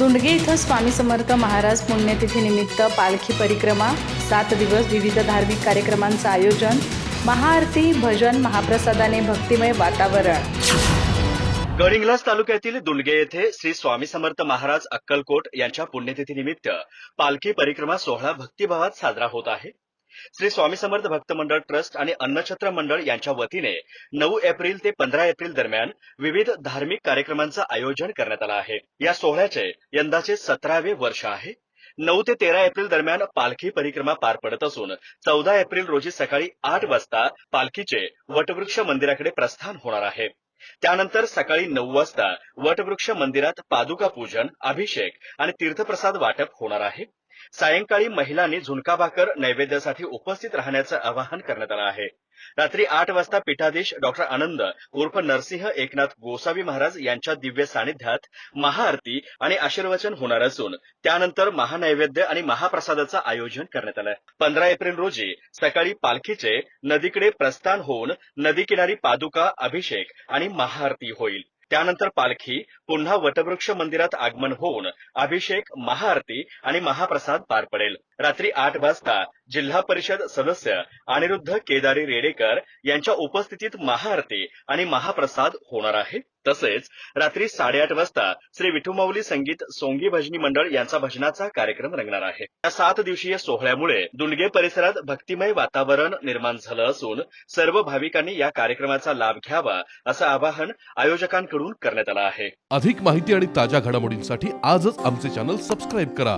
दुंडगे इथं स्वामी समर्थ महाराज पुण्यतिथीनिमित्त पालखी परिक्रमा, 7 दिवस विविध धार्मिक कार्यक्रमांचं आयोजन, महाआरती, भजन, महाप्रसादाने भक्तिमय वातावरण। गडिंग्लज तालुक्यातील दुंडगे येथे श्री स्वामी समर्थ महाराज अक्कलकोट यांच्या पुण्यतिथीनिमित्त पालखी परिक्रमा सोहळा भक्तिभावात साजरा होत आहे। श्री स्वामी समर्थ भक्त मंडळ ट्रस्ट आणि अन्नछत्र मंडळ यांच्या वतीने 9 एप्रिल ते 15 एप्रिल दरम्यान विविध धार्मिक कार्यक्रमांचं आयोजन करण्यात आलं आहे। या सोहळ्याचे यंदाचे 17वे वर्ष आहे। 9 ते 13 एप्रिल दरम्यान पालखी परिक्रमा पार पडत असून 14 एप्रिल रोजी सकाळी 8 वाजता पालखीचे वटवृक्ष मंदिराकडे प्रस्थान होणार आहे। त्यानंतर सकाळी 9 वाजता वटवृक्ष मंदिरात पादुका पूजन, अभिषेक आणि तीर्थप्रसाद वाटप होणार आहे। सायंकाळी महिलांनी झुणका भाकर नैवेद्यासाठी उपस्थित राहण्याचं आवाहन करण्यात आलं आहे। रात्री 8 वाजता पीठाधीश डॉक्टर आनंद उर्फ नरसिंह एकनाथ गोसावी महाराज यांच्या दिव्य सानिध्यात महाआरती आणि आशीर्वचन होणार असून त्यानंतर महानैवेद्य आणि महाप्रसादाचं आयोजन करण्यात आलं। 15 एप्रिल रोजी सकाळी पालखीचे नदीकडे प्रस्थान होऊन नदीकिनारी पादुका, अभिषेक आणि महाआरती होईल। त्यानंतर पालखी पुन्हा वटवृक्ष मंदिरात आगमन होऊन अभिषेक, महाआरती आणि महाप्रसाद पार पडेल। रात्री 8 वाजता जिल्हा परिषद सदस्य अनिरुद्ध केदारी रेडेकर यांच्या उपस्थितीत महाआरती आणि महाप्रसाद होणार आहे। तसेच रात्री 8:30 वाजता श्री विठुमाऊली संगीत सोंगी भजनी मंडळ यांचा भजनाचा कार्यक्रम रंगणार आहे। या 7 दिवसीय सोहळ्यामुळे दुंडगे परिसरात भक्तिमय वातावरण निर्माण झालं असून सर्व भाविकांनी या कार्यक्रमाचा लाभ घ्यावा असं आवाहन आयोजकांकडून करण्यात आलं आहे। अधिक माहिती आणि ताज्या घडामोडींसाठी आजच आमचे चॅनल सबस्क्राईब करा।